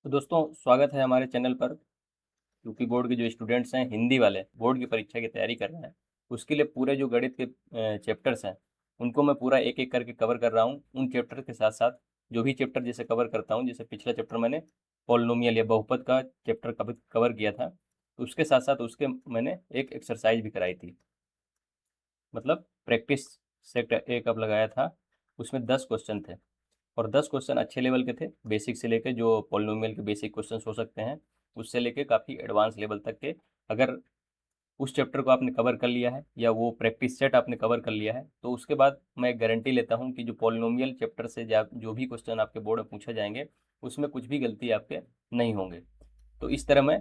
तो दोस्तों स्वागत है हमारे चैनल पर। यूपी बोर्ड के जो स्टूडेंट्स हैं हिंदी वाले बोर्ड की परीक्षा की तैयारी कर रहे हैं, उसके लिए पूरे जो गणित के चैप्टर्स हैं उनको मैं पूरा एक एक करके कवर कर रहा हूँ। उन चैप्टर के साथ साथ जो भी चैप्टर जैसे कवर करता हूँ, जैसे पिछला चैप्टर मैंने पॉलिनोमियल या बहुपद का चैप्टर कवर किया था, तो उसके साथ साथ उसके मैंने एक एक्सरसाइज भी कराई थी, मतलब प्रैक्टिस सेट एक अब लगाया था। उसमें 10 क्वेश्चन थे और 10 क्वेश्चन अच्छे लेवल के थे, बेसिक से लेके जो पॉलिनोमियल के बेसिक क्वेश्चन हो सकते हैं उससे लेके काफ़ी एडवांस लेवल तक के। अगर उस चैप्टर को आपने कवर कर लिया है या वो प्रैक्टिस सेट आपने कवर कर लिया है, तो उसके बाद मैं गारंटी लेता हूँ कि जो पॉलिनोमियल चैप्टर से जो भी क्वेश्चन आपके बोर्ड में पूछे जाएंगे उसमें कुछ भी गलती आपके नहीं होंगे। तो इस तरह मैं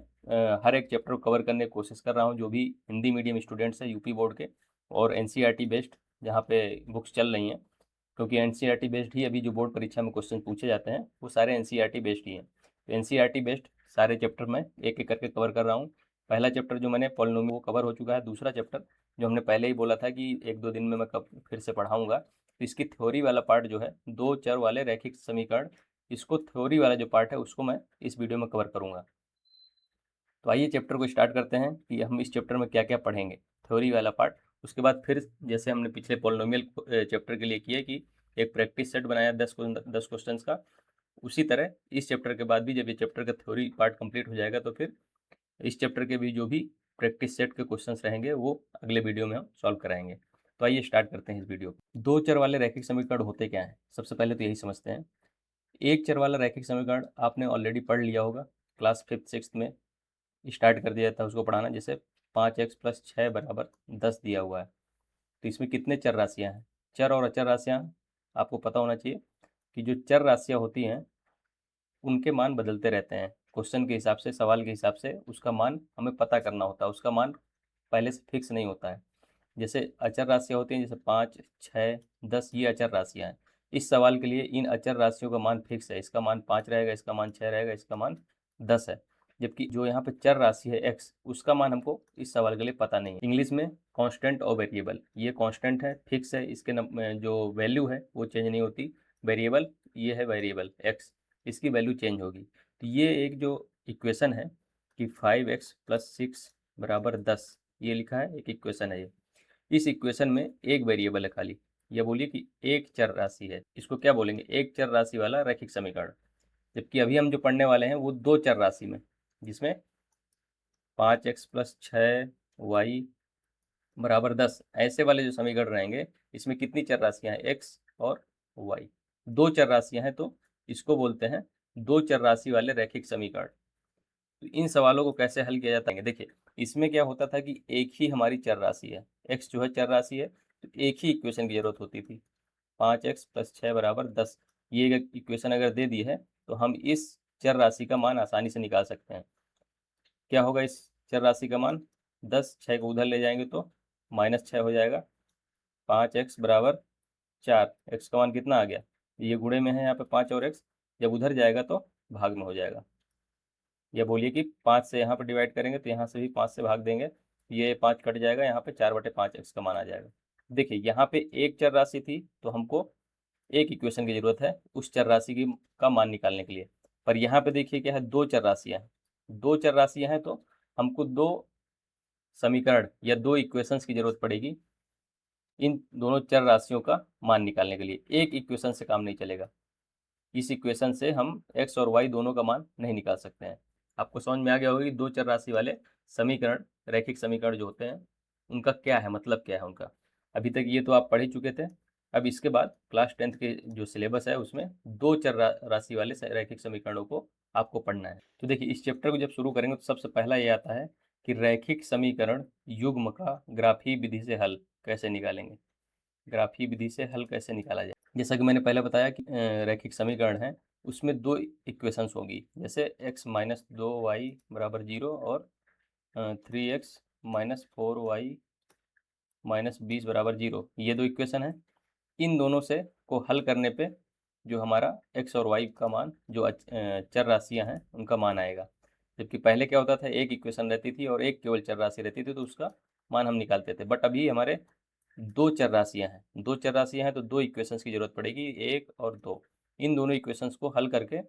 हर एक चैप्टर को कवर करने की कोशिश कर रहा हूँ। जो भी हिंदी मीडियम स्टूडेंट्स हैं यूपी बोर्ड के और एनसीईआरटी बेस्ड जहाँ पे बुक्स चल रही हैं, क्योंकि एनसीईआरटी बेस्ड ही अभी जो बोर्ड परीक्षा में क्वेश्चन पूछे जाते हैं वो सारे एनसीईआरटी बेस्ड ही हैं। तो एनसीईआरटी बेस्ड सारे चैप्टर मैं एक एक करके कवर कर रहा हूँ। पहला चैप्टर जो मैंने पॉलिनोमियल वो कवर हो चुका है। दूसरा चैप्टर जो हमने पहले ही बोला था कि एक दो दिन में मैं कब फिर से पढ़ाऊँगा, तो इसकी थ्योरी वाला पार्ट जो है दो चर वाले रैखिक समीकरण, इसको थ्योरी वाला जो पार्ट है उसको मैं इस वीडियो में कवर करूँगा। तो आइए चैप्टर को स्टार्ट करते हैं कि हम इस चैप्टर में क्या क्या पढ़ेंगे। थ्योरी वाला पार्ट, उसके बाद फिर जैसे हमने पिछले पॉलिनोमियल चैप्टर के लिए किया कि एक प्रैक्टिस सेट बनाया 10 क्वेश्चंस का, उसी तरह इस चैप्टर के बाद भी जब ये चैप्टर का थ्योरी पार्ट कंप्लीट हो जाएगा तो फिर इस चैप्टर के भी जो भी प्रैक्टिस सेट के क्वेश्चंस रहेंगे वो अगले वीडियो में हम सॉल्व कराएंगे। तो आइए स्टार्ट करते हैं इस वीडियो को। दो चर वाले रैखिक समीकरण होते क्या हैं, सबसे पहले तो यही समझते हैं। एक चर वाला रैखिक समीकरण आपने ऑलरेडी पढ़ लिया होगा, क्लास फिफ्थ सिक्स में स्टार्ट कर दिया था उसको पढ़ाना। जैसे 5x + 6 = 10 दिया हुआ है, तो इसमें कितने चर राशियां हैं, चर और अचर राशियां आपको पता होना चाहिए कि जो चर राशियां होती हैं उनके मान बदलते रहते हैं। क्वेश्चन के हिसाब से, सवाल के हिसाब से उसका मान हमें पता करना होता है, उसका मान पहले से फिक्स नहीं होता है। जैसे अचर राशियाँ होती हैं, जैसे 5, 6, 10, ये अचर राशियाँ हैं। इस सवाल के लिए इन अचर राशियों का मान फिक्स है, इसका मान 5 रहेगा, इसका मान 6 रहेगा, इसका मान 10 है। जबकि जो यहाँ पे चर राशि है x, उसका मान हमको इस सवाल के लिए पता नहीं है। इंग्लिश में कांस्टेंट और वेरिएबल, ये कांस्टेंट है, फिक्स है, इसके जो वैल्यू है वो चेंज नहीं होती। वेरिएबल, ये है वेरिएबल x, इसकी वैल्यू चेंज होगी। तो ये एक जो इक्वेशन है कि 5x + 6 = 10, ये लिखा है, एक इक्वेशन है ये। इस इक्वेशन में एक वेरिएबल है खाली, या बोलिए कि एक चर राशि है, इसको क्या बोलेंगे, एक चर राशि वाला रैखिक समीकरण। जबकि अभी हम जो पढ़ने वाले हैं वो दो चर राशि में, जिसमें 5x + 6y = 10 ऐसे वाले जो समीकरण रहेंगे, इसमें कितनी चर राशियां हैं, x और y, दो चर राशियां हैं, तो इसको बोलते हैं दो चर राशि वाले रैखिक समीकरण। तो इन सवालों को कैसे हल किया जाता है, देखिए इसमें क्या होता था कि एक ही हमारी चर राशि है, x जो है चर राशि है, तो एक ही इक्वेशन की जरूरत होती थी। 5x + 6 = 10, ये इक्वेशन अगर दे दी है तो हम इस चर राशि का मान आसानी से निकाल सकते हैं। क्या होगा इस चर राशि का मान, 10, 6 को उधर ले जाएंगे तो -6 हो जाएगा। 5x = 4, x का मान कितना आ गया, ये गुणे में है यहाँ पे 5 और x, जब उधर जाएगा तो भाग में हो जाएगा। या बोलिए कि 5 से यहाँ पर डिवाइड करेंगे तो यहाँ से भी 5 से भाग देंगे, ये 5 कट जाएगा, यहाँ पे 4/5 x का मान आ जाएगा। देखिए यहाँ पे एक चर राशि थी तो हमको एक इक्वेशन की जरूरत है उस चर राशि की का मान निकालने के लिए। पर यहाँ पे देखिए क्या है, दो चर राशियाँ हैं, दो चर राशियाँ हैं, तो हमको दो समीकरण या दो इक्वेशंस की जरूरत पड़ेगी इन दोनों चर राशियों का मान निकालने के लिए। एक इक्वेशन से काम नहीं चलेगा, इस इक्वेशन से हम x और y दोनों का मान नहीं निकाल सकते हैं। आपको समझ में आ गया होगा कि दो चर राशि वाले समीकरण, रैखिक समीकरण जो होते हैं उनका क्या है, मतलब क्या है उनका। अभी तक ये तो आप पढ़ ही चुके थे। अब इसके बाद क्लास 10th के जो सिलेबस है उसमें दो चर राशि वाले रैखिक समीकरणों को आपको पढ़ना है। तो देखिए इस चैप्टर को जब शुरू करेंगे तो सबसे पहला ये आता है कि रैखिक समीकरण युग्म का ग्राफी विधि से हल कैसे निकालेंगे, ग्राफी विधि से हल कैसे निकाला जाए। जैसा कि मैंने पहले बताया कि रैखिक समीकरण है, उसमें दो इक्वेशंस होगी, जैसे x-2y = 0 और 3x-4y-20 ये दो इक्वेशन है। इन दोनों से को हल करने पे जो हमारा x और y का मान, जो चर राशियां हैं उनका मान आएगा। जबकि पहले क्या होता था, एक इक्वेशन रहती थी और एक केवल चर राशि रहती थी, तो उसका मान हम निकालते थे। बट अभी हमारे दो चर राशियां हैं, तो दो इक्वेशंस की जरूरत पड़ेगी, एक और दो। इन दोनों इक्वेशंस को हल करके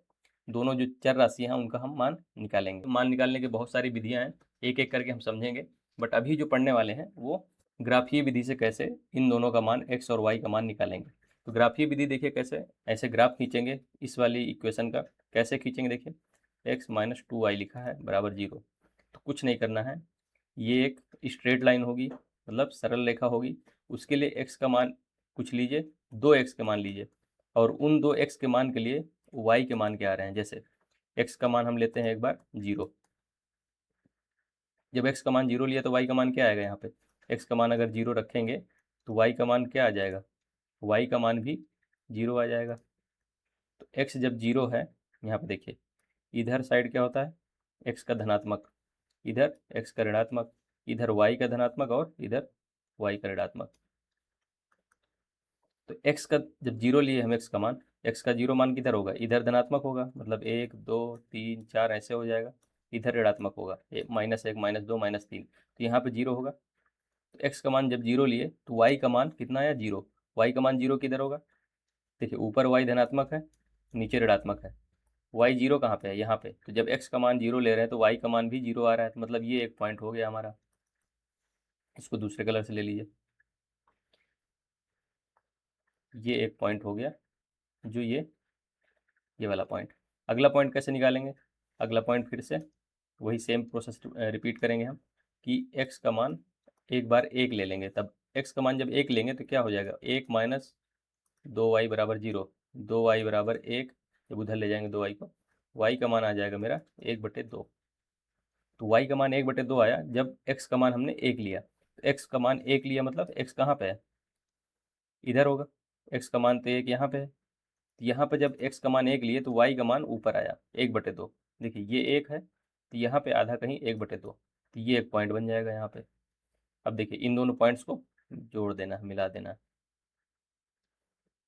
दोनों जो चर राशि हैं उनका हम मान निकालेंगे। मान निकालने की बहुत सारी विधियां हैं, एक एक करके हम समझेंगे, बट अभी जो पढ़ने वाले हैं वो ग्राफीय विधि से कैसे इन दोनों का मान x और y का मान निकालेंगे। तो ग्राफीय विधि देखिए कैसे, ऐसे ग्राफ खींचेंगे इस वाली इक्वेशन का। कैसे खींचेंगे देखिए, x माइनस 2y लिखा है बराबर 0। तो कुछ नहीं करना है, ये एक स्ट्रेट लाइन होगी, मतलब सरल रेखा होगी। उसके लिए x का मान कुछ लीजिए, 2x के मान लीजिए, और उन 2x के मान के लिए y के मान क्या आ रहे हैं। जैसे x का मान हम लेते हैं एक बार 0। जब x का मान 0 लिया तो y का मान क्या आएगा यहाँ पे। x का मान अगर 0 रखेंगे तो y का मान क्या आ जाएगा, y का मान भी 0 आ जाएगा। तो x जब 0 है, यहाँ पे देखिए इधर साइड क्या होता है, x का धनात्मक, इधर x का ऋणात्मक, इधर y का धनात्मक और इधर y का ऋणात्मक। तो x का जब 0 लिए हम, x का मान, x का 0 मान किधर होगा, इधर धनात्मक होगा, मतलब 1 2 3 4 ऐसे हो जाएगा। इधर ऋणात्मक होगा, -1 -2 -3, तो यहाँ पे 0 होगा। तो x का मान जब 0 लिए तो y का मान कितना आया, 0। y का मान 0 किधर होगा, देखिए ऊपर y धनात्मक है, नीचे ऋणात्मक है। y 0 कहाँ पे है, यहाँ पे। तो जब x का मान 0 ले रहे हैं तो y का मान भी 0 आ रहा है, तो मतलब ये एक पॉइंट हो गया हमारा। इसको दूसरे कलर से ले लीजिए, ये एक पॉइंट हो गया, जो ये वाला पॉइंट। अगला पॉइंट कैसे निकालेंगे, अगला पॉइंट फिर से वही सेम प्रोसेस रिपीट करेंगे हम, कि x का मान एक बार 1 ले लेंगे। तब x का मान जब 1 लेंगे तो क्या हो जाएगा, 1 माइनस 2y बराबर 0, 2y बराबर 1। जब उधर ले जाएंगे 2y को, y का मान आ जाएगा मेरा 1/2। तो y का मान 1/2 आया जब x का मान हमने 1 लिया। तो x का मान 1 लिया मतलब x कहाँ पे है, इधर होगा। x का मान तो 1 यहाँ पे है, तो यहाँ पे जब x का मान 1 लिए तो y का मान ऊपर आया 1/2। देखिए ये 1 है, तो यहाँ पे आधा कहीं 1/2, तो ये एक पॉइंट बन जाएगा यहाँ पे। अब देखिए इन दोनों पॉइंट्स को जोड़ देना है, मिला देना है।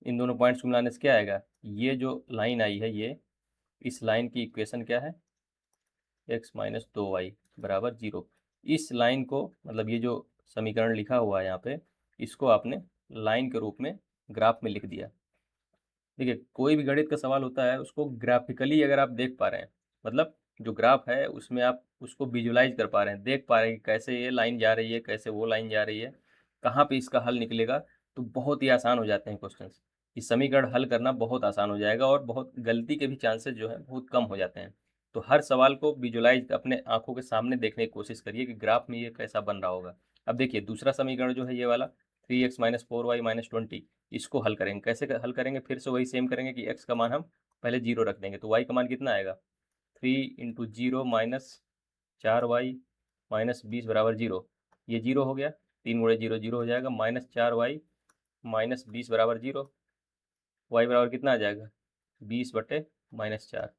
इन दोनों पॉइंट्स को मिलाने से क्या आएगा, ये जो लाइन आई है, ये इस लाइन की इक्वेशन क्या है, x माइनस 2y बराबर 0। इस लाइन को, मतलब ये जो समीकरण लिखा हुआ है यहाँ पे, इसको आपने लाइन के रूप में ग्राफ में लिख दिया। देखिए कोई भी गणित का सवाल होता है उसको ग्राफिकली अगर आप देख पा रहे हैं, मतलब जो ग्राफ है उसमें आप उसको विजुलाइज कर पा रहे हैं, देख पा रहे हैं कि कैसे ये लाइन जा रही है, कैसे वो लाइन जा रही है, कहाँ पे इसका हल निकलेगा, तो बहुत ही आसान हो जाते हैं क्वेश्चंस। इस समीकरण हल करना बहुत आसान हो जाएगा और बहुत गलती के भी चांसेस जो है बहुत कम हो जाते हैं। तो हर सवाल को विजुलाइज अपने आंखों के सामने देखने की कोशिश करिए कि ग्राफ में ये कैसा बन रहा होगा। अब देखिए दूसरा समीकरण जो है ये वाला, 3x माइनस 4y माइनस 20, इसको हल करेंगे। कैसे हल करेंगे, फिर से वही सेम करेंगे कि x का मान हम पहले 0 रख देंगे, तो y का मान कितना आएगा, 3 इंटू 0 माइनस 4y माइनस 20 बराबर 0। ये 0 हो गया, 3 गुणे 0 0 हो जाएगा, -4y माइनस 20 बराबर 0। y बराबर कितना आ जाएगा, 20/-4,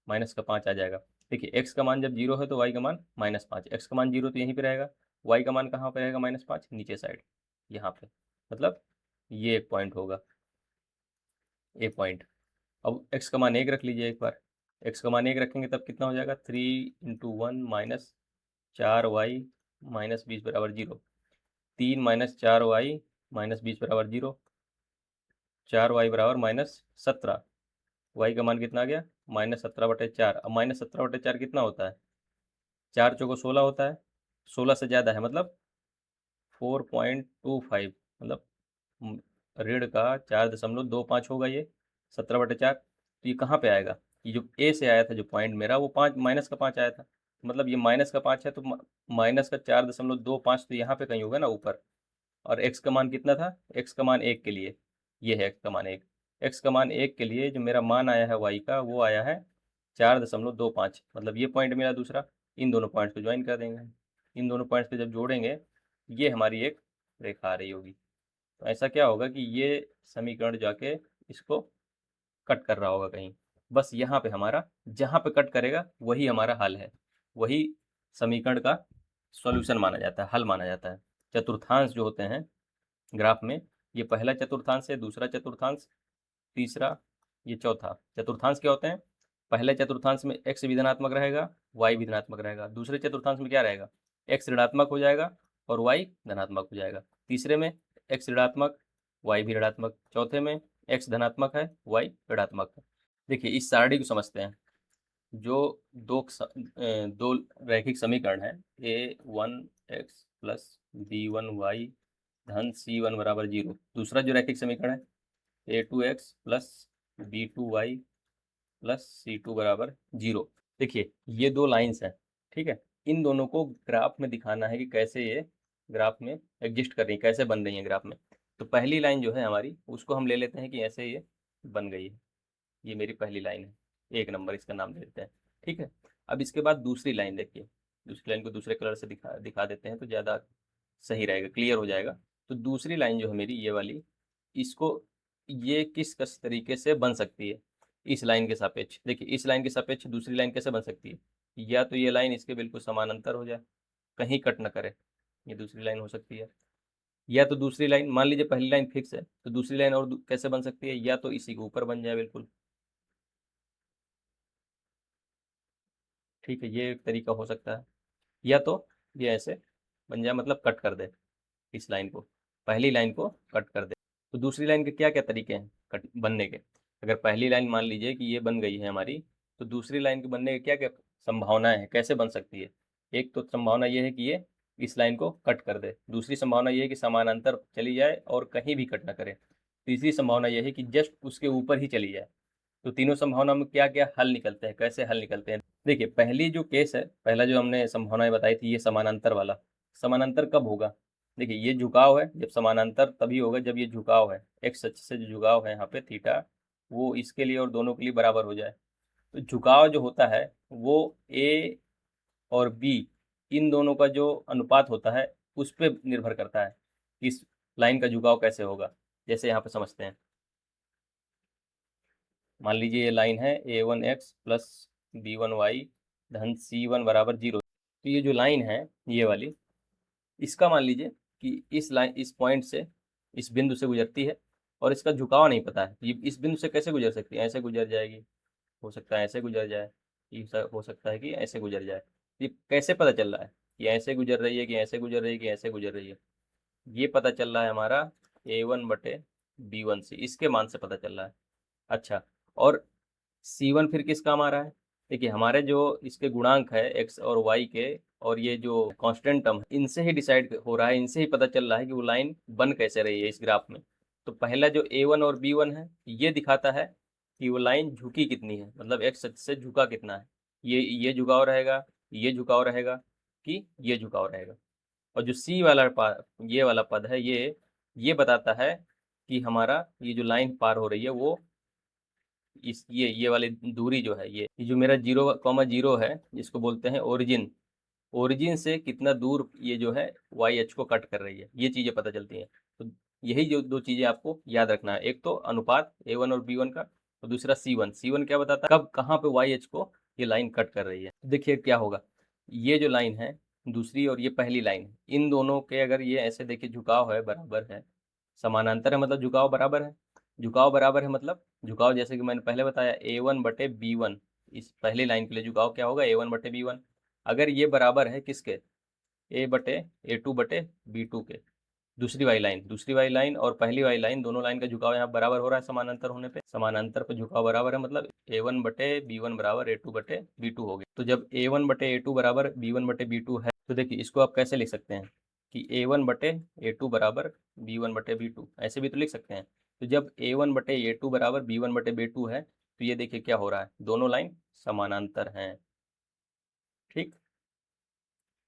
माइनस का 5 आ जाएगा। देखिए x का मान जब 0 है तो y का मान -5, x का मान 0 तो यहीं पे रहेगा, y का मान कहाँ पे रहेगा, -5 नीचे साइड यहाँ पे, मतलब ये एक पॉइंट होगा, एक पॉइंट। अब x का मान 1 रख लीजिए एक बार, x का मान 1 रखेंगे तब कितना हो जाएगा, 3 इंटू 1 माइनस 4y माइनस 20 बराबर 0, 3 माइनस 4y माइनस 20 बराबर 0, 4y बराबर -17। y का मान कितना आ गया, -17/4। अब -17/4 कितना होता है, 4 चौको 16 होता है, 16 से ज़्यादा है मतलब 4.25, मतलब ऋण का 4.25 होगा ये 17/4। तो ये कहाँ पे आएगा, ये जो ए से आया था जो पॉइंट मेरा, वो 5 माइनस का 5 आया था, मतलब ये माइनस का 5 है, तो माइनस का 4.25 तो यहाँ पे कहीं होगा ना ऊपर। और x का मान कितना था, x का मान 1 के लिए, ये है x का मान 1। x का मान 1 के लिए जो मेरा मान आया है y का, वो आया है 4.25, मतलब ये पॉइंट मेरा दूसरा। इन दोनों पॉइंट्स को ज्वाइन कर देंगे, इन दोनों पॉइंट्स को जब जोड़ेंगे ये हमारी एक रेखा आ रही होगी। तो ऐसा क्या होगा कि ये समीकरण जाके इसको कट कर रहा होगा कहीं, बस यहाँ पे हमारा, जहाँ पे कट करेगा वही हमारा हल है, वही समीकरण का सॉल्यूशन माना जाता है, हल माना जाता है। चतुर्थांश जो होते हैं ग्राफ में, ये पहला चतुर्थांश है, दूसरा चतुर्थांश, तीसरा, ये चौथा। चतुर्थांश क्या होते हैं, पहले चतुर्थांश में x भी धनात्मक रहेगा, y भी धनात्मक रहेगा। दूसरे चतुर्थांश में क्या रहेगा, x ऋणात्मक हो जाएगा और y धनात्मक हो जाएगा। तीसरे में x ऋणात्मक, y भी ऋणात्मक। चौथे में x धनात्मक है, y ऋणात्मक है। देखिए इस सारणी को समझते हैं। जो दो रैखिक समीकरण है a1x प्लस b1y धन c1 बराबर 0। दूसरा जो रैखिक समीकरण है a2x plus b2y plus c2 बराबर 0। देखिए ये दो लाइंस हैं, ठीक है। इन दोनों को ग्राफ में दिखाना है कि कैसे ये ग्राफ में एग्जिस्ट कर रही है, कैसे बन रही है ग्राफ में। तो पहली लाइन जो है हमारी, उसको हम ले लेते हैं कि ऐसे ये बन गई है। ये मेरी पहली लाइन है, 1 नंबर इसका नाम दे देते हैं, ठीक है। अब इसके बाद दूसरी लाइन देखिए, दूसरी लाइन को दूसरे कलर से दिखा दिखा देते हैं तो ज़्यादा सही रहेगा, क्लियर हो जाएगा। तो दूसरी लाइन जो है मेरी ये वाली, इसको ये किस तरीके से बन सकती है इस लाइन के सापेक्ष। देखिए इस लाइन के सापेक्ष दूसरी लाइन कैसे बन सकती है, या तो ये लाइन इसके बिल्कुल समानांतर हो जाए, कहीं कट ना करे, ये दूसरी लाइन हो सकती है। या तो दूसरी लाइन, मान लीजिए पहली लाइन फिक्स है तो दूसरी लाइन और कैसे बन सकती है, या तो इसी के ऊपर बन जाए बिल्कुल, ठीक है। ये एक तरीका हो सकता है। या तो ये ऐसे बन जाए, मतलब कट कर दे इस लाइन को, पहली लाइन को कट कर दे। तो दूसरी लाइन के क्या क्या तरीके हैं कट बनने के। अगर पहली लाइन मान लीजिए कि ये बन गई है हमारी, तो दूसरी लाइन के बनने के क्या क्या संभावनाएं हैं, कैसे बन सकती है। एक तो संभावना ये है कि ये इस लाइन को कट कर दे। दूसरी संभावना ये है कि समानांतर चली जाए और कहीं भी कट ना करे। तीसरी संभावना ये है कि जस्ट उसके ऊपर ही चली जाए। तो तीनों संभावना में क्या क्या हल निकलते हैं, कैसे हल निकलते हैं। देखिए पहली जो केस है, पहला जो हमने संभावनाएं बताई थी, ये समानांतर वाला। समानांतर कब होगा, देखिए ये झुकाव है, जब समानांतर तभी होगा जब ये झुकाव है, एक्स अक्ष से जो झुकाव है यहाँ पे थीटा, वो इसके लिए और दोनों के लिए बराबर हो जाए। तो झुकाव जो होता है वो ए और बी, इन दोनों का जो अनुपात होता है उस पर निर्भर करता है कि इस लाइन का झुकाव कैसे होगा। जैसे यहाँ पे समझते हैं, मान लीजिए ये लाइन है a1x प्लस b1y धन c1 बराबर 0। तो ये जो लाइन है ये वाली, इसका मान लीजिए कि इस लाइन, इस पॉइंट से, इस बिंदु से गुजरती है और इसका झुकाव नहीं पता है। ये इस बिंदु से कैसे गुजर सकती है, ऐसे गुजर जाएगी, हो सकता है ऐसे गुजर जाए, हो सकता है कि ऐसे गुजर जाए। ये कैसे पता चल रहा है कि ऐसे गुजर रही है, कि ऐसे गुजर रही है, कि ऐसे गुजर रही है। ये पता चल रहा है हमारा a1/b1 से, इसके मान से पता चल रहा है। अच्छा, और C1 फिर किस काम आ रहा है। देखिए हमारे जो इसके गुणांक है x और y के, और ये जो कांस्टेंट टर्म है, इनसे ही डिसाइड हो रहा है, इनसे ही पता चल रहा है कि वो लाइन बन कैसे रही है इस ग्राफ में। तो पहला जो a1 और b1 है, ये दिखाता है कि वो लाइन झुकी कितनी है, मतलब x अक्ष से झुका कितना है। ये झुकाव रहेगा, ये झुकाव रहेगा, कि ये झुकाव रहेगा। और जो सी वाला ये वाला पद है, ये बताता है कि हमारा ये जो लाइन पार हो रही है वो इस ये वाली दूरी जो है, ये जो मेरा 0,0 है, जिसको बोलते हैं ओरिजिन, ओरिजिन से कितना दूर ये जो है वाई एच को कट कर रही है, ये चीज़ें पता चलती हैं। तो यही जो दो चीज़ें आपको याद रखना है, एक तो अनुपात a1 और b1 का, और दूसरा c1 क्या बताता है कब कहाँ पे वाई एच को ये लाइन कट कर रही है। देखिए क्या होगा, ये जो लाइन है दूसरी और ये पहली लाइन है, इन दोनों के अगर ये ऐसे देखिए झुकाव है, बराबर है, समानांतर है, मतलब झुकाव बराबर है। झुकाव बराबर है मतलब झुकाव, जैसे कि मैंने पहले बताया a1/b1, इस पहली लाइन के लिए झुकाव क्या होगा, a1/b1। अगर ये बराबर है किसके, a2/b2 के। दूसरी वाली लाइन और पहली वाली लाइन, दोनों लाइन का झुकाव यहाँ बराबर हो रहा है समानांतर होने पे, समानांतर पे झुकाव बराबर है, मतलब a1/b1 बराबर a2/b2 हो गया। तो जब a1/a2 बराबर b1/b2 है, तो देखिए इसको आप कैसे लिख सकते हैं कि a1/a2 बराबर b1/b2, ऐसे भी तो लिख सकते हैं। तो जब a1/a2 बराबर b1/b2 है, तो ये देखिए क्या हो रहा है, दोनों लाइन समानांतर हैं, ठीक।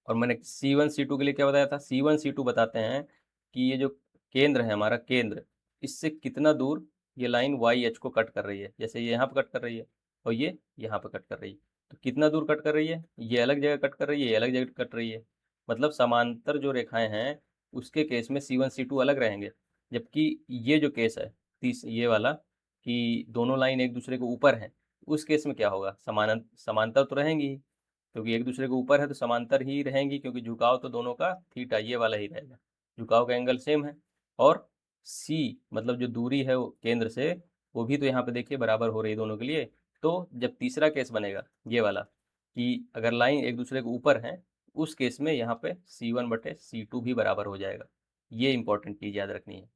और मैंने C1 C2 के लिए क्या बताया था, C1 C2 बताते हैं कि ये जो केंद्र है हमारा, केंद्र, इससे कितना दूर ये लाइन वाई एच को कट कर रही है। जैसे ये यहाँ पर कट कर रही है और ये यहाँ पर कट कर रही है, तो कितना दूर कट कर रही है, ये अलग जगह कट कर रही है, ये अलग जगह कट रही है। मतलब समांतर जो रेखाएं हैं उसके केस में C1 C2 अलग रहेंगे। जबकि ये जो केस है ये वाला, कि दोनों लाइन एक दूसरे के ऊपर हैं, उस केस में क्या होगा, समांतर तो रहेंगी ही, क्योंकि एक दूसरे के ऊपर है तो समांतर ही रहेंगी, क्योंकि झुकाव तो दोनों का थीटा ये वाला ही रहेगा, झुकाव का एंगल सेम है। और सी मतलब जो दूरी है वो केंद्र से, वो भी तो यहाँ पे देखिए बराबर हो रही है दोनों के लिए। तो जब तीसरा केस बनेगा ये वाला, कि अगर लाइन एक दूसरे के ऊपर है, उस केस में यहाँ पे C1/C2 भी बराबर हो जाएगा। ये इंपॉर्टेंट चीज़ याद रखनी है।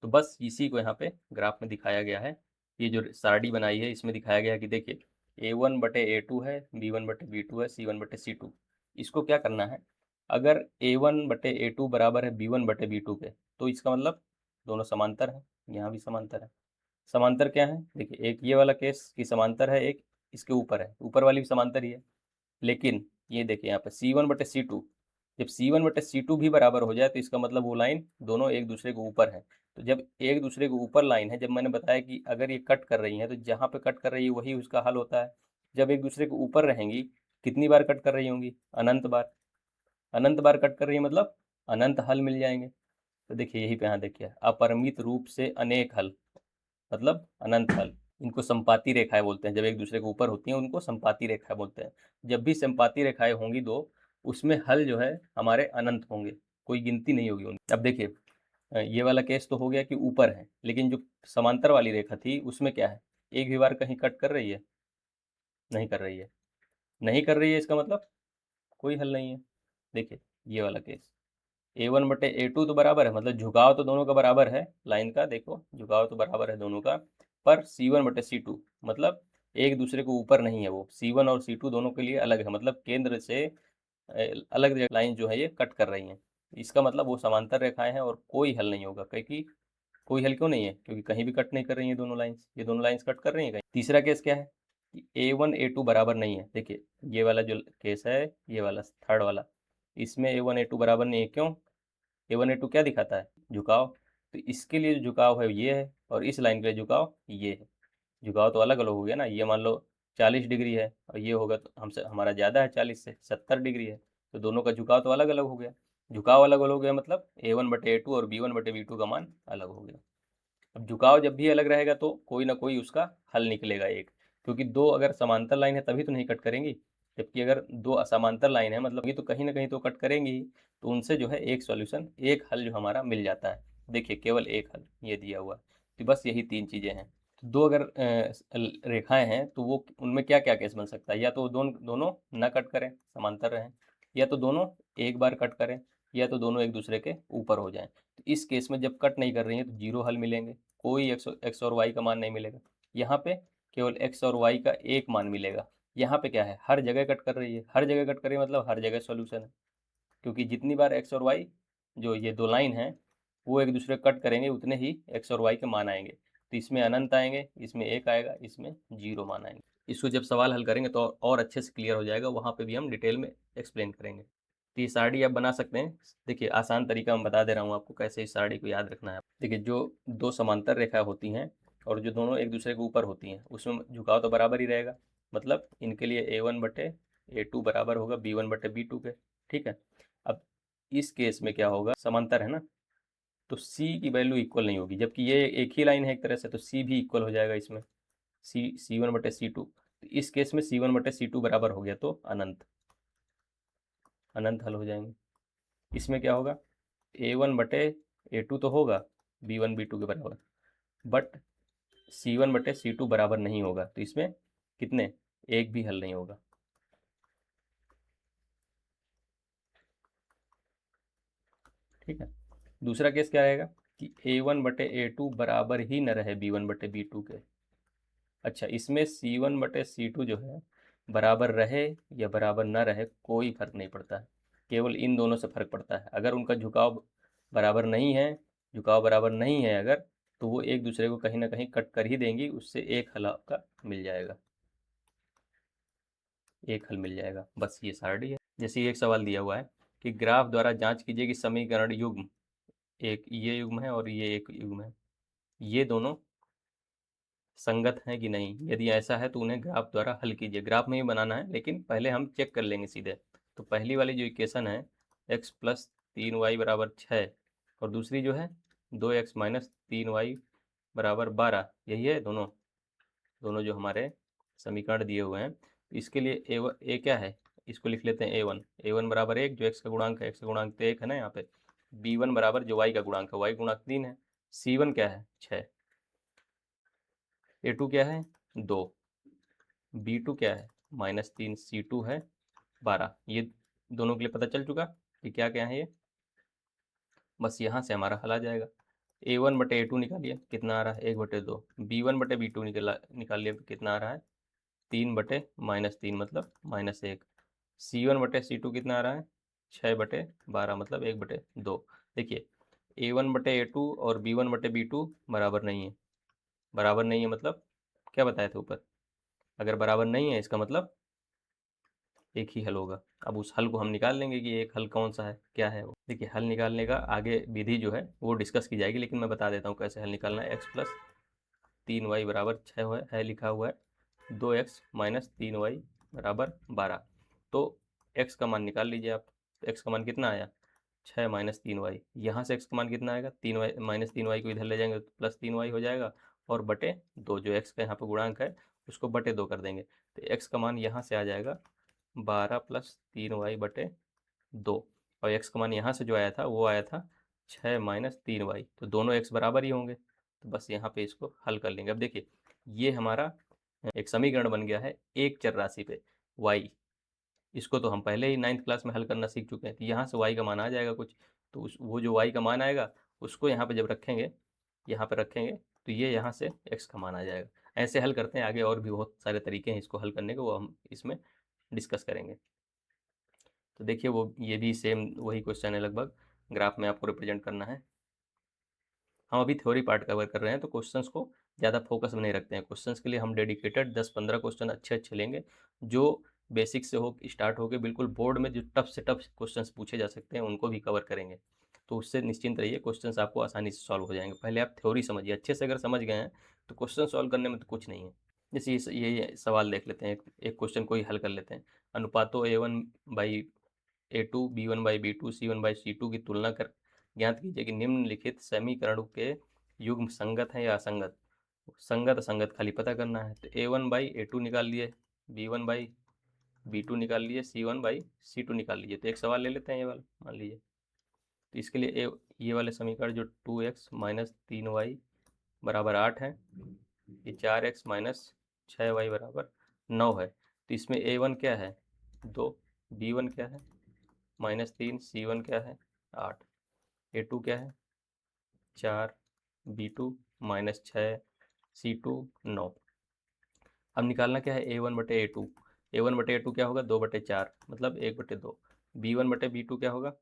तो बस इसी को यहाँ पे ग्राफ में दिखाया गया है। ये जो सारणी बनाई है इसमें दिखाया गया कि देखिए A1/A2 है, B1/B2 है, C1/C2। इसको क्या करना है, अगर A1/A2 बराबर है B1/B2 के, तो इसका मतलब दोनों समांतर हैं। यहाँ भी समांतर है। समांतर क्या है, देखिए एक ये वाला केस की समांतर है, एक इसके ऊपर है, ऊपर वाली भी समांतर ही है। लेकिन ये देखिए यहाँ पे C1/C2, जब C1/C2 भी बराबर हो जाए तो इसका मतलब वो लाइन दोनों एक दूसरे के ऊपर है। तो जब एक दूसरे के ऊपर लाइन है, जब मैंने बताया कि अगर ये कट कर रही है तो जहाँ पे कट कर रही है वही उसका हल होता है। जब एक दूसरे के ऊपर रहेंगी, कितनी बार कट कर रही होंगी, अनंत बार। अनंत बार कट कर रही है मतलब अनंत हल मिल जाएंगे। तो देखिए यही पे यहाँ देखिए अपरिमित रूप से अनेक हल, मतलब अनंत हल। इनको संपाती रेखाएं बोलते हैं, जब एक दूसरे के ऊपर होती हैं उनको संपाती रेखाएं बोलते हैं। जब भी संपाती रेखाएं होंगी दो, उसमें हल जो है हमारे अनंत होंगे, कोई गिनती नहीं होगी उनकी। अब देखिए ये वाला केस तो हो गया कि ऊपर है, लेकिन जो समांतर वाली रेखा थी उसमें क्या है, एक भी बार कहीं कट कर रही है, नहीं कर रही है। नहीं कर रही है इसका मतलब कोई हल नहीं है। देखिए ये वाला केस A1/A2 तो बराबर है, मतलब झुकाव तो दोनों का बराबर है लाइन का, देखो झुकाव तो बराबर है दोनों का। पर C1/C2 मतलब एक दूसरे को ऊपर नहीं है, वो C1 और C2 दोनों के लिए अलग है, मतलब केंद्र से अलग लाइन जो है ये कट कर रही हैं। इसका मतलब वो समांतर रेखाएं हैं और कोई हल नहीं होगा, क्योंकि कोई हल क्यों नहीं है, क्योंकि कहीं भी कट नहीं कर रही है दोनों लाइंस, ये दोनों लाइंस कट कर रही हैं कहीं। तीसरा केस क्या है कि A1 A2 बराबर नहीं है। देखिए ये वाला जो केस है, ये वाला थर्ड वाला, इसमें A1 A2 बराबर नहीं है। क्यों, A1 A2 क्या दिखाता है, झुकाव। तो इसके लिए जो झुकाव है ये है, और इस लाइन के लिए झुकाव ये है। झुकाव तो अलग अलग हो गया ना, ये मान लो 40 डिग्री है और ये होगा तो हमसे हमारा ज़्यादा है, 40 से 70 डिग्री है, तो दोनों का झुकाव तो अलग अलग हो गया। झुकाव अलग अलग हो गया मतलब A1/A2 और B1/B2 का मान अलग हो गया। अब झुकाव जब भी अलग रहेगा तो कोई ना कोई उसका हल निकलेगा एक, क्योंकि दो अगर समांतर लाइन है तभी तो नहीं कट करेंगी। जबकि अगर दो असमांतर लाइन है मतलब ये तो कहीं ना कहीं तो कट करेंगी ही, तो उनसे जो है एक सॉल्यूशन, एक हल जो हमारा मिल जाता है। देखिए केवल एक हल ये दिया हुआ है। तो बस यही तीन चीज़ें हैं। तो दो अगर रेखाएं हैं तो वो उनमें क्या क्या केस बन सकता है, या तो दोनों दोनों न कट करें, समांतर रहें, या तो दोनों एक बार कट करें, या तो दोनों एक दूसरे के ऊपर हो जाएं। तो इस केस में जब कट नहीं कर रही हैं तो जीरो हल मिलेंगे, कोई एक्स और वाई का मान नहीं मिलेगा। यहाँ पे केवल एक्स और वाई का एक मान मिलेगा। यहाँ पे क्या है, हर जगह कट कर रही है, हर जगह कट कर रही है मतलब हर जगह सॉल्यूशन है, क्योंकि जितनी बार एक्स और वाई जो ये दो लाइन हैं वो एक दूसरे कट करेंगे उतने ही एक्स और वाई के मान आएंगे। तो इसमें अनंत आएंगे, इसमें एक आएगा, इसमें जीरो मान आएंगे। इसको जब सवाल हल करेंगे तो और अच्छे से क्लियर हो जाएगा, वहाँ पे भी हम डिटेल में एक्सप्लेन करेंगे। तो ये सारणी आप बना सकते हैं। देखिए आसान तरीका मैं बता दे रहा हूँ आपको कैसे इस सारणी को याद रखना है। देखिए जो दो समांतर रेखा होती हैं और जो दोनों एक दूसरे के ऊपर होती हैं उसमें झुकाव तो बराबर ही रहेगा, मतलब इनके लिए A1/A2 बराबर होगा B1/B2 के। ठीक है। अब इस केस में क्या होगा, समांतर है ना, तो C की वैल्यू इक्वल नहीं होगी, जबकि ये एक ही लाइन है एक तरह से, तो C भी इक्वल हो जाएगा इसमें, C1/C2। तो इस केस में C1/C2 बराबर हो गया तो अनंत, अनंत हल हो जाएंगे। इसमें क्या होगा, A1/A2 तो होगा B1/B2 के बराबर, बट C1/C2 बराबर नहीं होगा, तो इसमें कितने, एक भी हल नहीं होगा। ठीक है। दूसरा केस क्या रहेगा कि A1/A2 बराबर ही न रहे B1/B2 के। अच्छा, इसमें C1/C2 जो है बराबर रहे या बराबर ना रहे कोई फर्क नहीं पड़ता है, केवल इन दोनों से फर्क पड़ता है। अगर उनका झुकाव बराबर नहीं है, झुकाव बराबर नहीं है अगर, तो वो एक दूसरे को कहीं ना कहीं कट कर ही देंगी, उससे एक हल आपका मिल जाएगा, एक हल मिल जाएगा। बस ये सारणी है। जैसे एक सवाल दिया हुआ है कि ग्राफ द्वारा जांच कीजिए कि समीकरण युग्म, एक ये युग्म है और ये एक युग्म है, ये दोनों संगत हैं कि नहीं। यदि ऐसा है तो उन्हें ग्राफ द्वारा हल कीजिए। ग्राफ में ही बनाना है, लेकिन पहले हम चेक कर लेंगे सीधे। तो पहली वाली जो इक्वेशन है x+3y बराबर 6, और दूसरी जो है 2x-3y बराबर 12, यही है दोनों, दोनों जो हमारे समीकरण दिए हुए हैं। इसके लिए ए क्या है, इसको लिख लेते हैं A1 बराबर 1, जो x का गुणांक है, x का गुणांक तो 1 है ना यहाँ पे। B1 बराबर जो y का गुणांक है, y गुणांक 3 है। C1 क्या है, 6। A2 क्या है, 2। B2 क्या है, -3। C2 है 12। ये दोनों के लिए पता चल चुका कि क्या क्या है ये। बस यहाँ से हमारा हल आ जाएगा। A1/A2 निकालिए, कितना आ रहा है 1/2। B1/B2 निकालिए, कितना आ रहा है 3/-3 मतलब -1। C1/C2 कितना आ रहा है 6/12 मतलब 1/2। देखिए A1/A2 और B1/B2 बराबर नहीं है। बराबर नहीं है मतलब क्या बताए थे ऊपर, अगर बराबर नहीं है इसका मतलब एक ही हल होगा। अब उस हल को हम निकाल लेंगे कि एक हल कौन सा है, क्या है वो। देखिए हल निकालने का आगे विधि जो है वो डिस्कस की जाएगी, लेकिन मैं बता देता हूँ कैसे हल निकालना है। x+3y बराबर 6 है लिखा हुआ है, 2x माइनस 3y बराबर 12। तो x का मान निकाल लीजिए आप। तो x का मान कितना आया 6 माइनस 3y। यहाँ से x का मान कितना आएगा 3y, -3y को इधर ले जाएंगे तो +3y हो जाएगा, और बटे 2 जो x का यहाँ पे गुणांक है उसको बटे 2 कर देंगे। तो x का मान यहाँ से आ जाएगा 12 + 3y/2, और x का मान यहाँ से जो आया था वो आया था 6 माइनस 3y। तो दोनों x बराबर ही होंगे, तो बस यहाँ पे इसको हल कर लेंगे। अब देखिए ये हमारा एक समीकरण बन गया है एक चर राशि पे y। इसको तो हम पहले ही 9th क्लास में हल करना सीख चुके हैं। तो यहाँ से y का मान आ जाएगा कुछ, तो वो जो y का मान आएगा उसको यहाँ पे जब रखेंगे, यहाँ पे रखेंगे तो ये यहाँ से x का मान आ जाएगा। ऐसे हल करते हैं, आगे और भी बहुत सारे तरीके हैं इसको हल करने के, वो हम इसमें डिस्कस करेंगे। तो देखिए वो ये भी सेम वही क्वेश्चन है लगभग, ग्राफ में आपको रिप्रेजेंट करना है। हम अभी थ्योरी पार्ट कवर कर रहे हैं तो क्वेश्चंस को ज़्यादा फोकस में नहीं रखते हैं। क्वेश्चंस के लिए हम डेडिकेटेड 10-15 क्वेश्चन अच्छे अच्छे लेंगे, जो बेसिक से हो स्टार्ट होकर बिल्कुल बोर्ड में जो टफ से टफ क्वेश्चंस पूछे जा सकते हैं उनको भी कवर करेंगे। तो उससे निश्चिंत रहिए, क्वेश्चंस आपको आसानी से सॉल्व हो जाएंगे। पहले आप थ्योरी समझिए, अच्छे से अगर समझ गए हैं तो क्वेश्चन सॉल्व करने में तो कुछ नहीं है। जैसे ये सवाल देख लेते हैं, एक क्वेश्चन को ही हल कर लेते हैं। अनुपातों A1/A2, B1/B2, C1/C2 की तुलना कर ज्ञात कीजिए कि निम्नलिखित समीकरण के युग्म संगत हैं या असंगत। संगत असंगत खाली पता करना है। तो A1/A2 निकाल लिए, B1/B2 निकाल लिए, C1/C2 निकाल लीजिए। तो एक सवाल ले लेते हैं ये वाला, मान लीजिए। तो इसके लिए ये वाले समीकरण जो 2x माइनस 3y बराबर 8 है, ये 4x माइनस 6y बराबर 9 है। तो इसमें A1 क्या है 2, B1 क्या है -3, C1 क्या है 8, A2 क्या है 4, B2 -6, C2 9। अब निकालना क्या है A1/A2। A1/A2 क्या होगा 2/4 मतलब 1/2। B1/B2 क्या होगा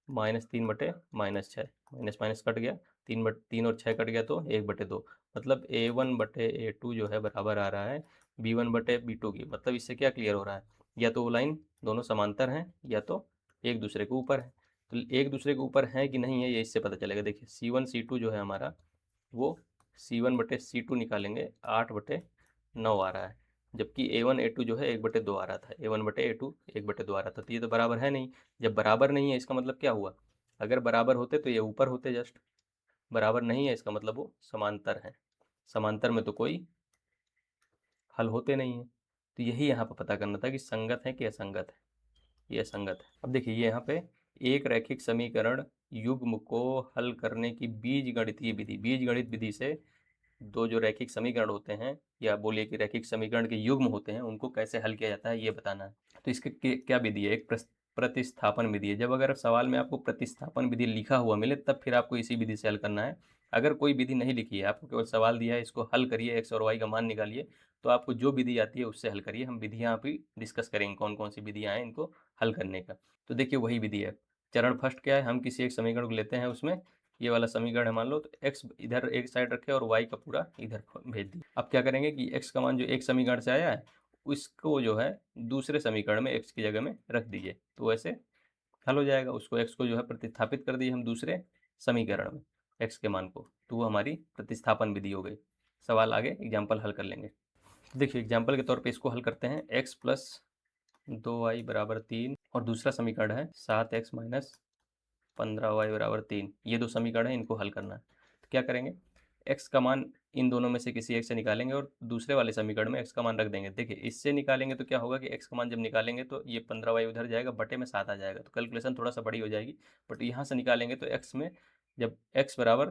-3/-6, माइनस माइनस कट गया, 3 और 6 कट गया तो 1/2। मतलब A1/A2 जो है बराबर आ रहा है B1/B2 की। मतलब इससे क्या क्लियर हो रहा है, या तो वो लाइन दोनों समांतर हैं या तो एक दूसरे के ऊपर है। तो एक दूसरे के ऊपर है कि नहीं है ये इससे पता चलेगा। देखिए C1C2 जो है हमारा वो C1/C2 निकालेंगे 8/9 आ रहा है, जबकि A1/A2 जो है 1/2 आ रहा था। A1/A2 1/2 आ रहा था, तो ये तो बराबर है नहीं। जब बराबर नहीं है इसका मतलब क्या हुआ, अगर बराबर होते तो ये ऊपर होते जस्ट, बराबर नहीं है इसका मतलब वो समांतर है। समांतर में तो कोई हल होते नहीं है। तो यही यहाँ पर पता करना था कि संगत है कि असंगत है। ये असंगत है। अब देखिए ये यहाँ पे एक रैखिक समीकरण युग्म को हल करने की बीजगणितीय विधि, बीजगणित विधि से दो जो रैखिक समीकरण होते हैं, या बोलिए कि रैखिक समीकरण के युग्म होते हैं, उनको कैसे हल किया जाता है ये बताना है। तो इसके क्या विधि है, एक प्रतिस्थापन विधि है। जब अगर सवाल में आपको प्रतिस्थापन विधि लिखा हुआ मिले तब फिर आपको इसी विधि से हल करना है। अगर कोई विधि नहीं लिखी है, आपको केवल सवाल दिया है इसको हल करिए, एक्स और वाई का मान निकालिए, तो आपको जो विधि आती है उससे हल करिए। हम विधियाँ भी डिस्कस करेंगे कौन कौन सी विधियाँ हैं इनको हल करने का। तो देखिए वही विधि है। चरण फर्स्ट क्या है, हम किसी एक समीकरण को लेते हैं, उसमें ये वाला समीकरण है मान लो, तो x इधर एक साइड रखे और y का पूरा इधर भेज दिए। अब क्या करेंगे कि x का मान जो एक समीकरण से आया है उसको जो है दूसरे समीकरण में x की जगह में रख दीजिए, तो ऐसे हल हो जाएगा। उसको x को जो है प्रतिस्थापित कर दिए हम दूसरे समीकरण में x के मान को, तो वो हमारी प्रतिस्थापन विधि हो गई। सवाल आगे एग्जाम्पल हल कर लेंगे। देखिए एग्जाम्पल के तौर पे इसको हल करते हैं। x प्लस 2y बराबर 3 और दूसरा समीकरण है 7x माइनस 15y बराबर 3। ये दो समीकरण है, इनको हल करना है। तो क्या करेंगे, x का मान इन दोनों में से किसी एक से निकालेंगे और दूसरे वाले समीकरण में x का मान रख देंगे। देखिए इससे निकालेंगे तो क्या होगा कि x का मान जब निकालेंगे तो ये 15y उधर जाएगा, बटे में 7 आ जाएगा, तो कैलकुलेशन थोड़ा सा बड़ी हो जाएगी। बट यहाँ से निकालेंगे तो x में जब x बराबर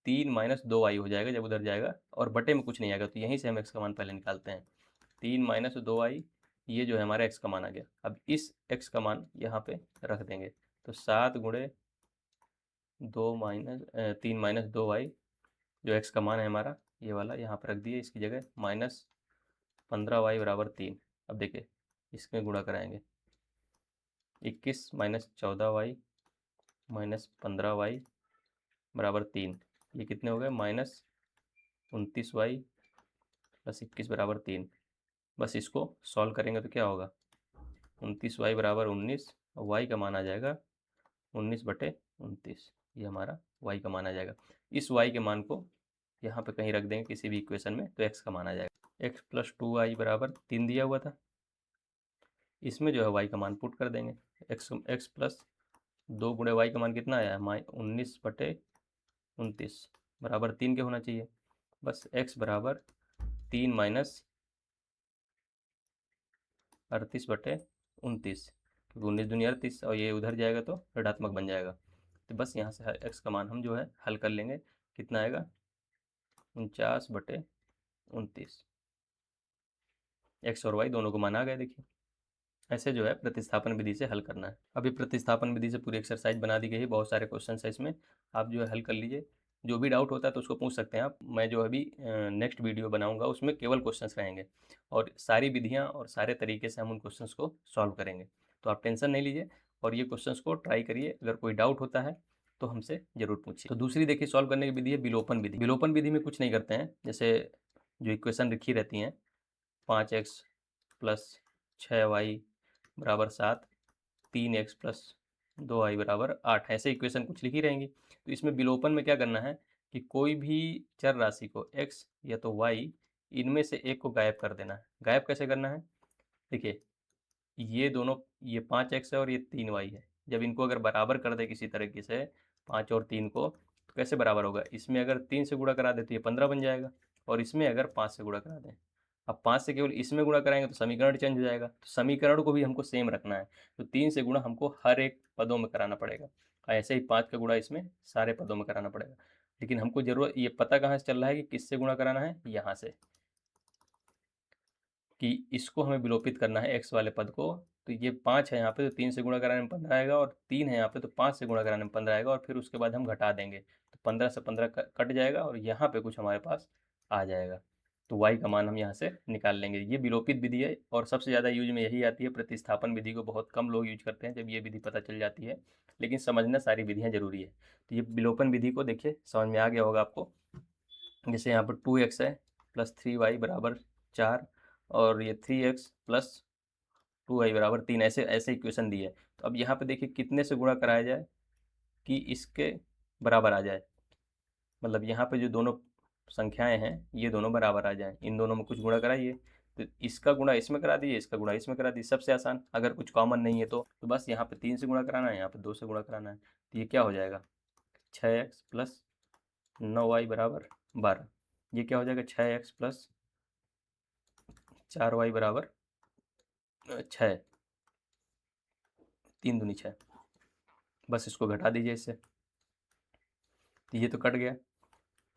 3 माइनस 2y हो जाएगा जब उधर जाएगा, और बटे में कुछ नहीं आएगा, तो यहीं से हम x का मान पहले निकालते हैं। 3 माइनस 2y, ये जो है हमारा x का मान आ गया। अब इस x का मान यहाँ पे रख देंगे, तो 7 गुणे 3 माइनस 2y, जो x का मान है हमारा ये वाला यहाँ पर रख दिए इसकी जगह, माइनस 15y बराबर 3। अब देखिए इसमें गुणा कराएंगे, 21 माइनस 14y माइनस 15y बराबर 3, ये कितने हो गए, माइनस 29y प्लस 21 बराबर 3। बस इसको सॉल्व करेंगे तो क्या होगा, 29y बराबर 19 और y का मान आ जाएगा 19/29। ये हमारा y का मान आ जाएगा। इस y के मान को यहाँ पे कहीं रख देंगे किसी भी इक्वेशन में तो x का मान आ जाएगा। x प्लस 2y बराबर 3 दिया हुआ था, इसमें जो है y का मान पुट कर देंगे। x प्लस 2 गुणे y का मान कितना आया है, 19/29 बराबर 3 के होना चाहिए। बस x बराबर 3 माइनस 38/29, क्योंकि 19 दूनी 38 और ये उधर जाएगा तो ऋणात्मक बन जाएगा। तो बस यहाँ से x का मान हम जो है हल कर लेंगे, कितना आएगा 49/29। x और y दोनों को मान आ गए। देखिए ऐसे जो है प्रतिस्थापन विधि से हल करना है। अभी प्रतिस्थापन विधि से पूरी एक्सरसाइज बना दी गई है, बहुत सारे क्वेश्चन है इसमें, आप जो है हल कर लीजिए। जो भी डाउट होता है तो उसको पूछ सकते हैं आप। मैं जो अभी नेक्स्ट वीडियो बनाऊंगा उसमें केवल क्वेश्चंस रहेंगे और सारी विधियां और सारे तरीके से हम उन क्वेश्चंस को सॉल्व करेंगे। तो आप टेंशन नहीं लीजिए और ये क्वेश्चंस को ट्राई करिए। अगर कोई डाउट होता है तो हमसे ज़रूर पूछिए। तो दूसरी देखिए सॉल्व करने की विधि है विलोपन विधि। विलोपन विधि में कुछ नहीं करते हैं, जैसे जो इक्वेशन लिखी रहती हैं 5x प्लस 6y बराबर 7, 3x प्लस 2y बराबर 8, ऐसे इक्वेशन कुछ लिखी रहेंगी। तो इसमें विलोपन में क्या करना है कि कोई भी चर राशि को x या तो y, इनमें से एक को गायब कर देना है। गायब कैसे करना है, देखिए ये दोनों, ये 5x है और ये 3y है। जब इनको अगर बराबर कर दे किसी तरीके से 5 और 3 को, तो कैसे बराबर होगा, इसमें अगर 3 से गुणा करा दे तो ये 15 बन जाएगा और इसमें अगर 5 से गुणा करा दें, अब 5 से केवल इसमें गुणा कराएंगे तो समीकरण चेंज हो जाएगा। तो समीकरण को भी हमको सेम रखना है, तो 3 से गुणा हमको हर एक पदों में कराना पड़ेगा। ऐसे ही 5 का गुणा इसमें सारे पदों में कराना पड़ेगा। लेकिन हमको जरूरत ये पता कहाँ से चल रहा है कि किससे गुणा कराना है, यहाँ से, कि इसको हमें विलोपित करना है x वाले पद को। तो ये 5 है यहाँ पे, तो 3 से गुणा कराने में 15 आएगा, और 3 है यहाँ पे तो 5 से गुणा कराने में 15 आएगा, और फिर उसके बाद हम घटा देंगे तो 15 से 15 कट जाएगा और यहाँ पे कुछ हमारे पास आ जाएगा। तो y का मान हम यहाँ से निकाल लेंगे। ये विलोपित विधि है और सबसे ज़्यादा यूज में यही आती है। प्रतिस्थापन विधि को बहुत कम लोग यूज करते हैं जब ये विधि पता चल जाती है, लेकिन समझना सारी विधियाँ जरूरी है। तो ये विलोपन विधि को देखिए समझ में आ गया होगा आपको। जैसे यहाँ पर 2x है प्लस 3y बराबर 4 और ये 3x प्लस 2y बराबर 3, ऐसे ऐसे इक्वेशन दी है। तो अब यहाँ पे देखिए कितने से गुणा कराया जाए कि इसके बराबर आ जाए, मतलब यहाँ पे जो दोनों संख्याएं हैं ये दोनों बराबर आ जाएं, इन दोनों में कुछ गुणा कराइए। तो इसका गुणा इसमें करा दीजिए, इसका गुणा इसमें करा दीजिए, सबसे आसान। अगर कुछ कॉमन नहीं है तो बस यहाँ पे 3 से गुणा कराना है, यहाँ पे 2 से गुणा कराना है। तो ये क्या हो जाएगा, 6x प्लस 9y बराबर 12। ये क्या हो जाएगा, 6x प्लस 4y बराबर 6, 3 दूनी 6। बस इसको घटा दीजिए इससे, तो ये तो कट गया।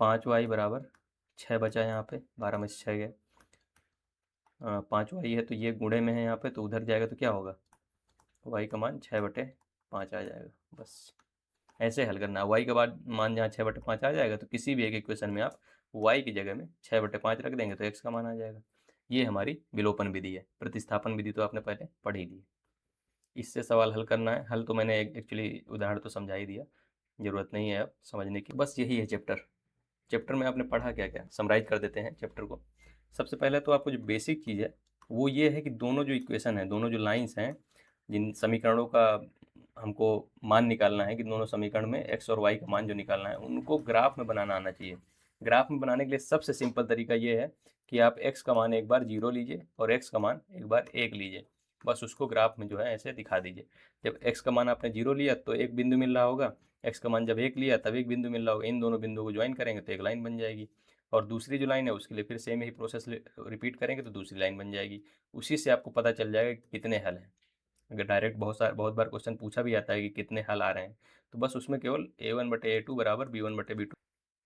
5y बराबर 6 बचा यहाँ पे, 12 में से 6 गया। 5y है तो ये गुणे में है यहाँ पे, तो उधर जाएगा तो क्या होगा, y का मान 6/5 आ जाएगा। बस ऐसे हल करना है। y का बाद मान जहाँ 6/5 आ जाएगा तो किसी भी एक इक्वेशन में आप y की जगह में 6/5 रख देंगे तो x का मान आ जाएगा। ये हमारी विलोपन विधि है। प्रतिस्थापन विधि तो आपने पहले पढ़ ही ली है। इससे सवाल हल करना है। हल तो मैंने एक्चुअली उदाहरण तो समझा ही दिया, ज़रूरत नहीं है अब समझने की। बस यही है चैप्टर। चैप्टर में आपने पढ़ा क्या क्या, समराइज कर देते हैं चैप्टर को। सबसे पहले तो आपको जो बेसिक चीज़ है वो ये है कि दोनों जो इक्वेशन है, दोनों जो लाइंस हैं, जिन समीकरणों का हमको मान निकालना है कि दोनों समीकरण में x और y का मान जो निकालना है, उनको ग्राफ में बनाना आना चाहिए। ग्राफ में बनाने के लिए सबसे सिंपल तरीका ये है कि आप x का मान एक बार 0 लीजिए और x का मान एक बार 1 लीजिए। बस उसको ग्राफ में जो है ऐसे दिखा दीजिए। जब x का मान आपने 0 लिया तो एक बिंदु मिल रहा होगा, x का मान जब 1 लिया तब एक बिंदु मिल रहा होगा। इन दोनों बिंदुओं को ज्वाइन करेंगे तो एक लाइन बन जाएगी, और दूसरी जो लाइन है उसके लिए फिर सेम ही प्रोसेस रिपीट करेंगे तो दूसरी लाइन बन जाएगी। उसी से आपको पता चल जाएगा कि कितने हल हैं। अगर डायरेक्ट बहुत बार क्वेश्चन पूछा भी जाता है कि कितने हल आ रहे हैं, तो बस उसमें केवल a1/a2 बराबर b1/b2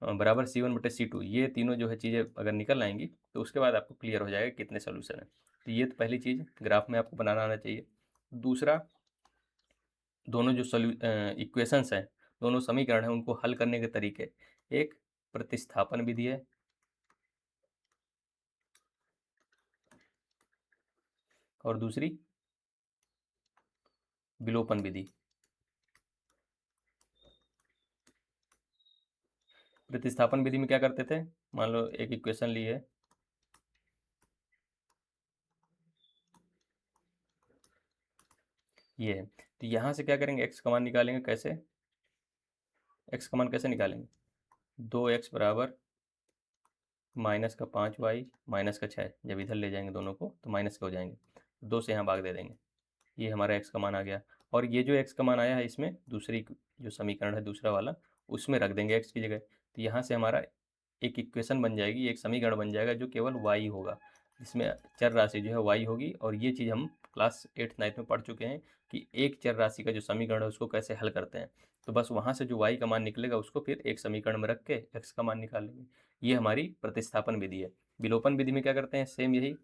बराबर c1/c2, ये तीनों जो है चीज़ें अगर निकल आएंगी तो उसके बाद आपको क्लियर हो जाएगा कितने सोल्यूशन हैं। तो ये तो पहली चीज़ ग्राफ में आपको बनाना आना चाहिए। दूसरा, दोनों जो इक्वेशंस हैं दोनों समीकरण हैं उनको हल करने के तरीके, एक प्रतिस्थापन विधि है और दूसरी विलोपन विधि। प्रतिस्थापन विधि में क्या करते थे, मान लो एक इक्वेशन ली है, ये है, तो यहाँ से क्या करेंगे, x का मान निकालेंगे। कैसे, x का मान कैसे निकालेंगे, 2x बराबर -5y -6, जब इधर ले जाएंगे दोनों को तो माइनस के हो जाएंगे, 2 से यहाँ भाग दे देंगे, ये हमारा x का मान आ गया। और ये जो x का मान आया है इसमें दूसरी जो समीकरण है दूसरा वाला, उसमें रख देंगे x की जगह, तो यहाँ से हमारा एक इक्वेशन बन जाएगी, एक समीकरण बन जाएगा जो केवल y होगा, जिसमें चर राशि जो है y होगी। और ये चीज़ हम क्लास 8th 9th में पढ़ चुके हैं कि एक चर राशि का जो समीकरण है उसको कैसे हल करते हैं। तो बस वहाँ से जो y का मान निकलेगा उसको फिर एक समीकरण में रख के x का मान निकाल लेंगे। ये हमारी प्रतिस्थापन विधि है। विलोपन विधि में क्या करते हैं, सेम यही,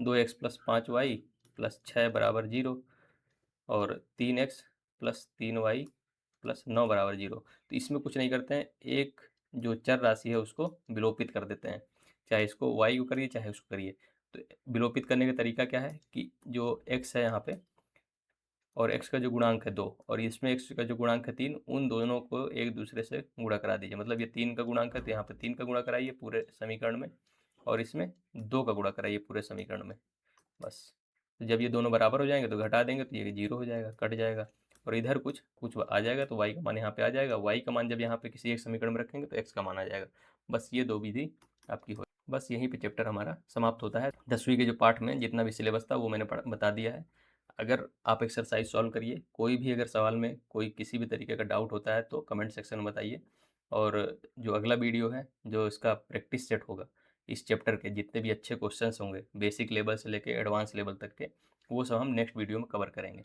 2x + 5y + 6 बराबर 0 और 3x + 3y + 9 बराबर 0। तो इसमें कुछ नहीं करते हैं, एक जो चर राशि है उसको विलोपित कर देते हैं, चाहे इसको y को करिए चाहे उसको करिए। तो विलोपित करने का तरीका क्या है कि जो x है यहाँ पे और x का जो गुणांक है 2 और इसमें x का जो गुणांक है 3, उन दोनों को एक दूसरे से गुणा करा दीजिए। मतलब ये 3 का गुणांक है तो यहाँ पे 3 का गुणा कराइए पूरे समीकरण में, और इसमें 2 का गुणा कराइए पूरे समीकरण में, बस। तो जब ये दोनों बराबर हो जाएंगे तो घटा देंगे तो ये 0 हो जाएगा, कट जाएगा, और इधर कुछ कुछ आ जाएगा तो y का मान यहाँ पे आ जाएगा। y का मान जब यहाँ पे किसी एक समीकरण में रखेंगे तो x का मान आ जाएगा। बस ये दो विधि आपकी हो, बस यहीं पे चैप्टर हमारा समाप्त होता है। 10वीं के जो पाठ में जितना भी सिलेबस था वो मैंने बता दिया है। अगर आप एक्सरसाइज सॉल्व करिए, कोई भी अगर सवाल में कोई किसी भी तरीके का डाउट होता है तो कमेंट सेक्शन में बताइए। और जो अगला वीडियो है जो इसका प्रैक्टिस सेट होगा, इस चैप्टर के जितने भी अच्छे क्वेश्चंस होंगे बेसिक लेवल से लेके एडवांस लेवल तक के, वो सब हम नेक्स्ट वीडियो में कवर करेंगे।